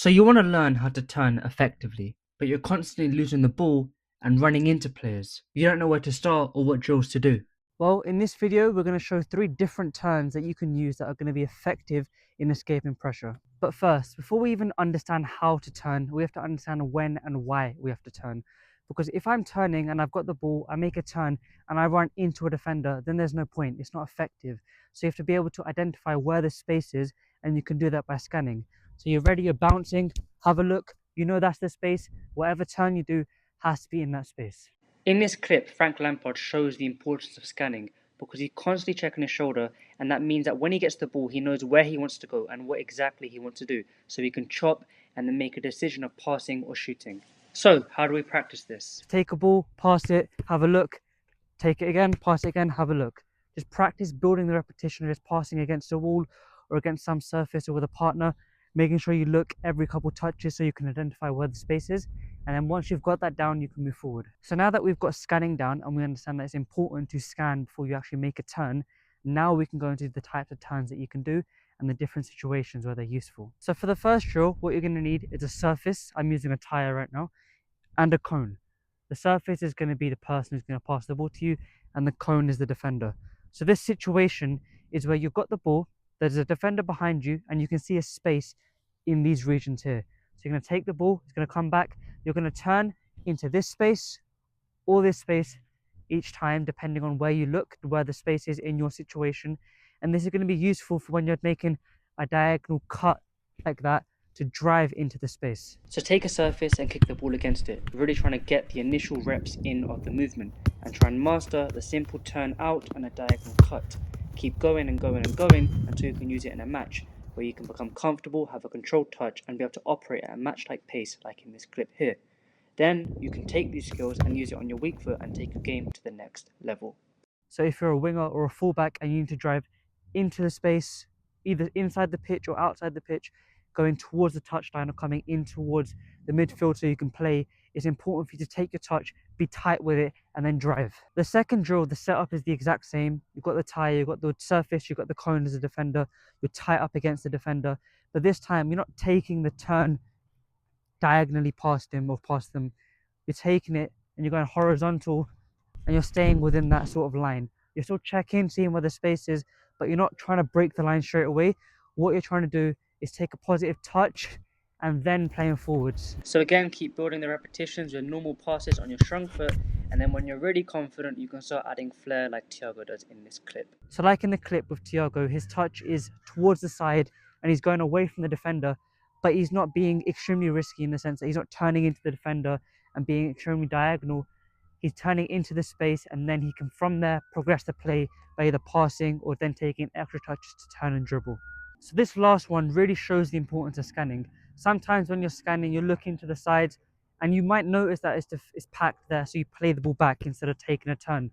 So you want to learn how to turn effectively, but you're constantly losing the ball and running into players. You don't know where to start or what drills to do. Well, in this video, we're going to show 3 different turns that you can use that are going to be effective in escaping pressure. But first, before we even understand how to turn, we have to understand when and why we have to turn. Because if I'm turning and I've got the ball, I make a turn and I run into a defender, then there's no point. It's not effective. So you have to be able to identify where the space is, and you can do that by scanning. So you're ready, you're bouncing, have a look, you know that's the space. Whatever turn you do has to be in that space. In this clip, Frank Lampard shows the importance of scanning because he's constantly checking his shoulder, and that means that when he gets the ball, he knows where he wants to go and what exactly he wants to do, so he can chop and then make a decision of passing or shooting. So, how do we practice this? Take a ball, pass it, have a look, take it again, pass it again, have a look. Just practice building the repetition of just passing against a wall or against some surface or with a partner, making sure you look every couple touches so you can identify where the space is. And then once you've got that down, you can move forward. So now that we've got scanning down and we understand that it's important to scan before you actually make a turn, now we can go into the types of turns that you can do and the different situations where they're useful. So for the first drill, what you're going to need is a surface. I'm using a tire right now, and a cone. The surface is going to be the person who's going to pass the ball to you, and the cone is the defender. So this situation is where you've got the ball, there's a defender behind you, and you can see a space in these regions here. So you're going to take the ball, it's going to come back, you're going to turn into this space or this space each time, depending on where you look, where the space is in your situation. And this is going to be useful for when you're making a diagonal cut like that to drive into the space. So take a surface and kick the ball against it, really trying to get the initial reps in of the movement and try and master the simple turn out and a diagonal cut. Keep going and going and going until you can use it in a match where you can become comfortable, have a controlled touch and be able to operate at a match-like pace like in this clip here. Then you can take these skills and use it on your weak foot and take your game to the next level. So if you're a winger or a fullback and you need to drive into the space, either inside the pitch or outside the pitch, going towards the touchline or coming in towards the midfield so you can play, it's important for you to take your touch, be tight with it, and then drive. The second drill, the setup is the exact same. You've got the tire, you've got the surface, you've got the cone as a defender, you're tight up against the defender. But this time, you're not taking the turn diagonally past him or past them. You're taking it and you're going horizontal and you're staying within that sort of line. You're still checking, seeing where the space is, but you're not trying to break the line straight away. What you're trying to do is take a positive touch and then playing forwards. So again, keep building the repetitions with normal passes on your strong foot, and then when you're really confident, you can start adding flair like Thiago does in this clip. So like in the clip with Thiago, his touch is towards the side and he's going away from the defender, but he's not being extremely risky in the sense that he's not turning into the defender and being extremely diagonal. He's turning into the space, and then he can from there progress the play by either passing or then taking extra touches to turn and dribble. So this last one really shows the importance of scanning. Sometimes when you're scanning, you're looking to the sides and you might notice that it's packed there, so you play the ball back instead of taking a turn.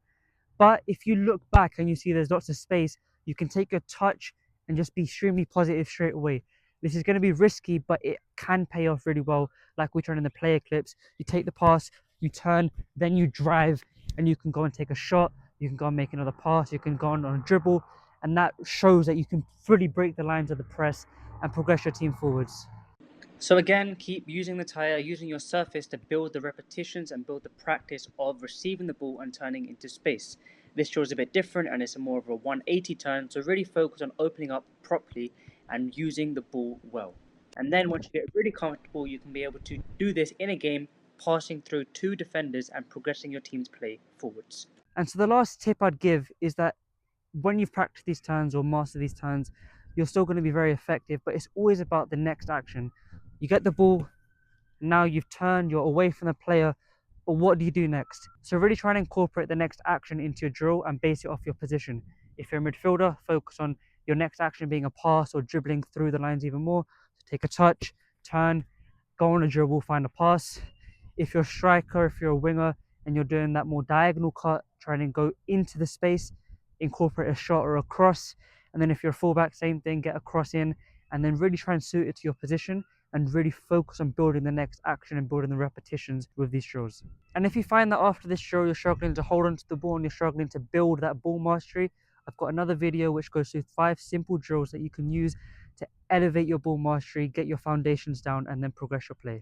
But if you look back and you see there's lots of space, you can take your touch and just be extremely positive straight away. This is going to be risky, but it can pay off really well. Like we turn in the player clips, you take the pass, you turn, then you drive, and you can go and take a shot. You can go and make another pass. You can go on a dribble, and that shows that you can fully break the lines of the press and progress your team forwards. So again, keep using the tire, using your surface to build the repetitions and build the practice of receiving the ball and turning into space. This drill is a bit different and it's more of a 180 turn, so really focus on opening up properly and using the ball well. And then once you get really comfortable, you can be able to do this in a game, passing through 2 defenders and progressing your team's play forwards. And so the last tip I'd give is that when you've practiced these turns or mastered these turns, you're still going to be very effective, but it's always about the next action. You get the ball, now you've turned, you're away from the player, but what do you do next? So really try and incorporate the next action into your drill and base it off your position. If you're a midfielder, focus on your next action being a pass or dribbling through the lines even more. So take a touch, turn, go on a dribble, find a pass. If you're a striker, if you're a winger, and you're doing that more diagonal cut, trying to go into the space, incorporate a shot or a cross. And then if you're a fullback, same thing, get a cross in, and then really try and suit it to your position and really focus on building the next action and building the repetitions with these drills. And if you find that after this drill you're struggling to hold onto the ball and you're struggling to build that ball mastery, I've got another video which goes through 5 simple drills that you can use to elevate your ball mastery, get your foundations down, and then progress your play.